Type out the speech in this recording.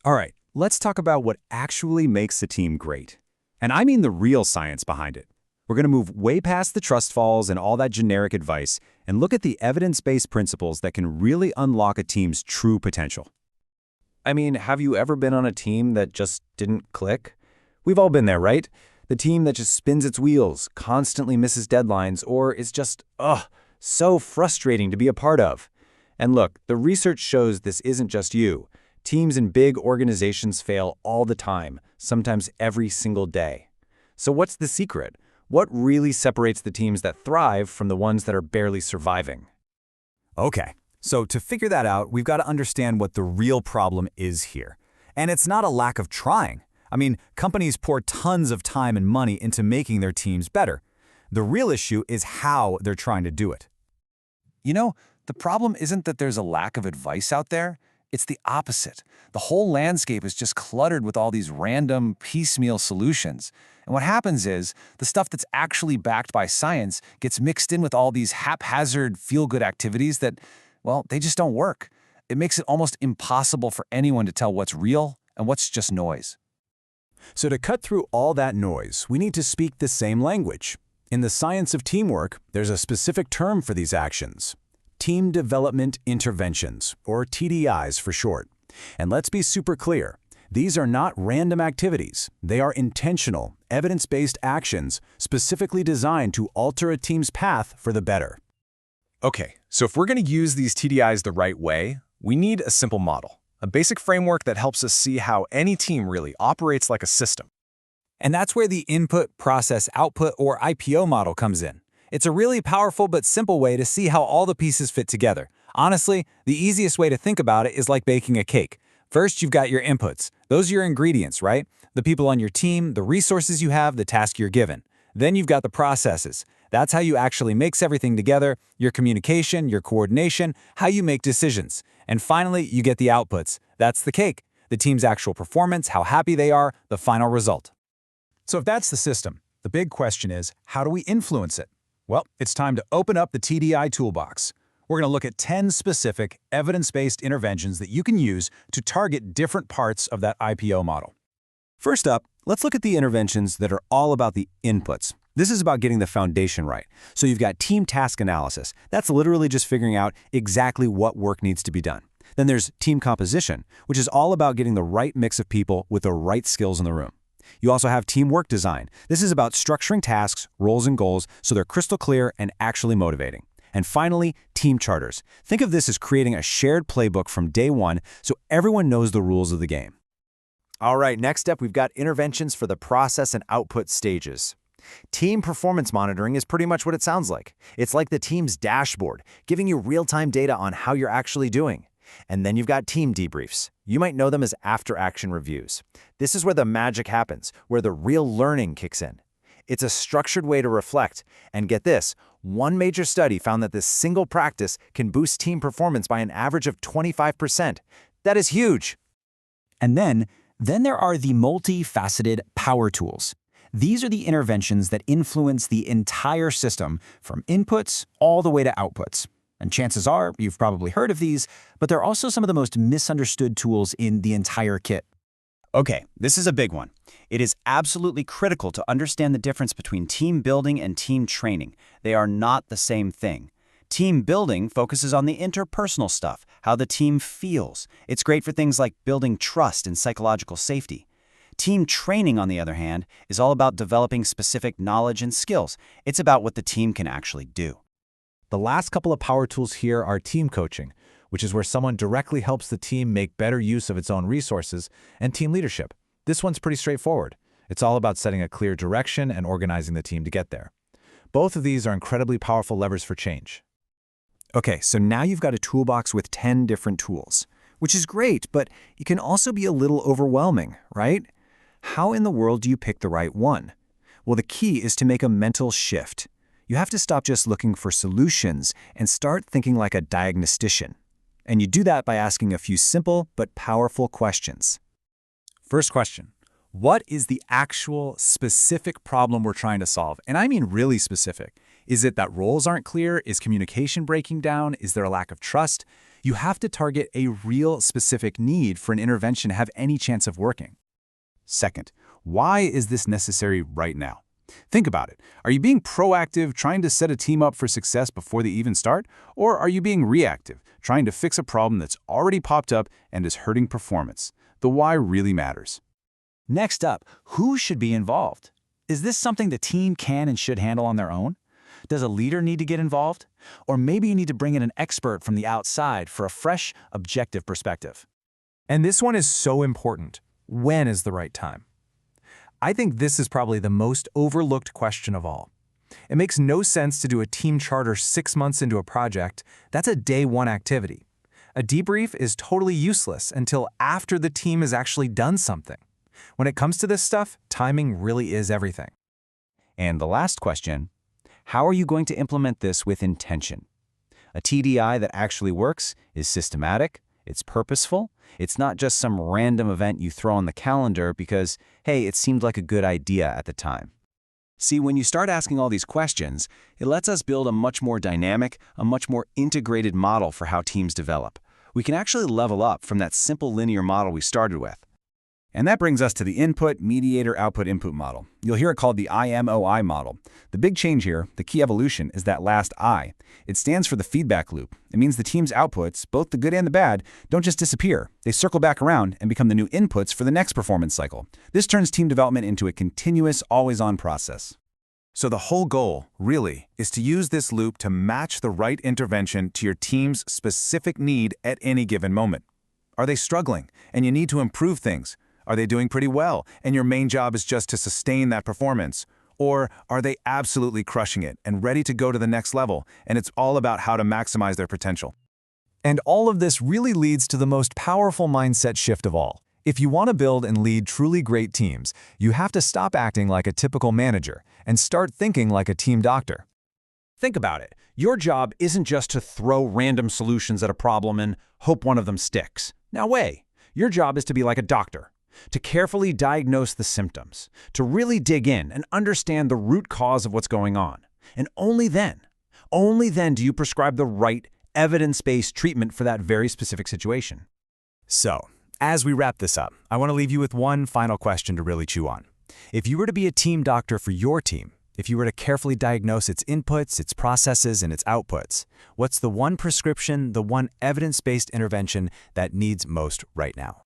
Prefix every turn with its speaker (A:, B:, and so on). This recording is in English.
A: All right, let's talk about what actually makes a team great. And I mean the real science behind it. We're going to move way past the trust falls and all that generic advice and look at the evidence-based principles that can really unlock a team's true potential. I mean, have you ever been on a team that just didn't click? We've all been there, right? The team that just spins its wheels, constantly misses deadlines, or is just, so frustrating to be a part of. And look, the research shows this isn't just you. Teams in big organizations fail all the time, sometimes every single day. So what's the secret? What really separates the teams that thrive from the ones that are barely surviving? Okay, so to figure that out, we've got to understand what the real problem is here. And it's not a lack of trying. I mean, companies pour tons of time and money into making their teams better. The real issue is how they're trying to do it.
B: You know, the problem isn't that there's a lack of advice out there. It's the opposite. The whole landscape is just cluttered with all these random, piecemeal solutions. And what happens is, the stuff that's actually backed by science gets mixed in with all these haphazard, feel-good activities that, well, they just don't work. It makes it almost impossible for anyone to tell what's real and what's just noise.
A: So to cut through all that noise, we need to speak the same language. In the science of teamwork, there's a specific term for these actions: Team Development Interventions, or TDIs for short. And let's be super clear, these are not random activities. They are intentional, evidence-based actions specifically designed to alter a team's path for the better.
C: Okay, so if we're going to use these TDIs the right way, we need a simple model, a basic framework that helps us see how any team really operates like a system.
D: And that's where the input, process, output, or IPO model comes in. It's a really powerful but simple way to see how all the pieces fit together. Honestly, the easiest way to think about it is like baking a cake. First, you've got your inputs. Those are your ingredients, right? The people on your team, the resources you have, the task you're given. Then you've got the processes. That's how you actually mix everything together, your communication, your coordination, how you make decisions. And finally, you get the outputs. That's the cake. The team's actual performance, how happy they are, the final result.
A: So if that's the system, the big question is, how do we influence it? Well, it's time to open up the TDI toolbox. We're going to look at 10 specific, evidence-based interventions that you can use to target different parts of that IPO model. First up, let's look at the interventions that are all about the inputs. This is about getting the foundation right. So you've got team task analysis. That's literally just figuring out exactly what work needs to be done. Then there's team composition, which is all about getting the right mix of people with the right skills in the room. You also have teamwork design. This is about structuring tasks, roles, and goals so they're crystal clear and actually motivating. And finally, team charters. Think of this as creating a shared playbook from day one so everyone knows the rules of the game. All right, next up, we've got interventions for the process and output stages. Team performance monitoring is pretty much what it sounds like. It's like the team's dashboard, giving you real-time data on how you're actually doing. And then you've got team debriefs. You might know them as after-action reviews. This is where the magic happens, where the real learning kicks in. It's a structured way to reflect. And get this, one major study found that this single practice can boost team performance by an average of 25%. That is huge.
D: And then there are the multifaceted power tools. These are the interventions that influence the entire system, from inputs all the way to outputs. And chances are you've probably heard of these, but they're also some of the most misunderstood tools in the entire kit.
E: Okay, this is a big one. It is absolutely critical to understand the difference between team building and team training. They are not the same thing. Team building focuses on the interpersonal stuff, how the team feels. It's great for things like building trust and psychological safety. Team training, on the other hand, is all about developing specific knowledge and skills. It's about what the team can actually do.
F: The last couple of power tools here are team coaching, which is where someone directly helps the team make better use of its own resources, and team leadership. This one's pretty straightforward. It's all about setting a clear direction and organizing the team to get there. Both of these are incredibly powerful levers for change.
A: Okay, so now you've got a toolbox with 10 different tools, which is great, but it can also be a little overwhelming, right? How in the world do you pick the right one? Well, the key is to make a mental shift. You have to stop just looking for solutions and start thinking like a diagnostician. And you do that by asking a few simple but powerful questions. First question, what is the actual specific problem we're trying to solve? And I mean really specific. Is it that roles aren't clear? Is communication breaking down? Is there a lack of trust? You have to target a real specific need for an intervention to have any chance of working. Second, why is this necessary right now? Think about it. Are you being proactive, trying to set a team up for success before they even start? Or are you being reactive, trying to fix a problem that's already popped up and is hurting performance? The why really matters.
D: Next up, who should be involved? Is this something the team can and should handle on their own? Does a leader need to get involved? Or maybe you need to bring in an expert from the outside for a fresh, objective perspective.
B: And this one is so important. When is the right time? I think this is probably the most overlooked question of all. It makes no sense to do a team charter 6 months into a project. That's a day one activity. A debrief is totally useless until after the team has actually done something. When it comes to this stuff, timing really is everything.
E: And the last question, how are you going to implement this with intention? A TDI that actually works is systematic, it's purposeful, it's not just some random event you throw on the calendar because, hey, it seemed like a good idea at the time. See, when you start asking all these questions, it lets us build a much more dynamic, a much more integrated model for how teams develop. We can actually level up from that simple linear model we started with.
A: And that brings us to the input, mediator, output, input model. You'll hear it called the IMOI model. The big change here, the key evolution, is that last I. It stands for the feedback loop. It means the team's outputs, both the good and the bad, don't just disappear. They circle back around and become the new inputs for the next performance cycle. This turns team development into a continuous, always-on process. So the whole goal, really, is to use this loop to match the right intervention to your team's specific need at any given moment. Are they struggling and you need to improve things? Are they doing pretty well, and your main job is just to sustain that performance? Or are they absolutely crushing it and ready to go to the next level, and it's all about how to maximize their potential?
B: And all of this really leads to the most powerful mindset shift of all. If you want to build and lead truly great teams, you have to stop acting like a typical manager and start thinking like a team doctor.
A: Think about it. Your job isn't just to throw random solutions at a problem and hope one of them sticks. No way. Your job is to be like a doctor, to carefully diagnose the symptoms, to really dig in and understand the root cause of what's going on. And only then do you prescribe the right evidence-based treatment for that very specific situation. So, as we wrap this up, I want to leave you with one final question to really chew on. If you were to be a team doctor for your team, if you were to carefully diagnose its inputs, its processes, and its outputs, what's the one prescription, the one evidence-based intervention that needs most right now?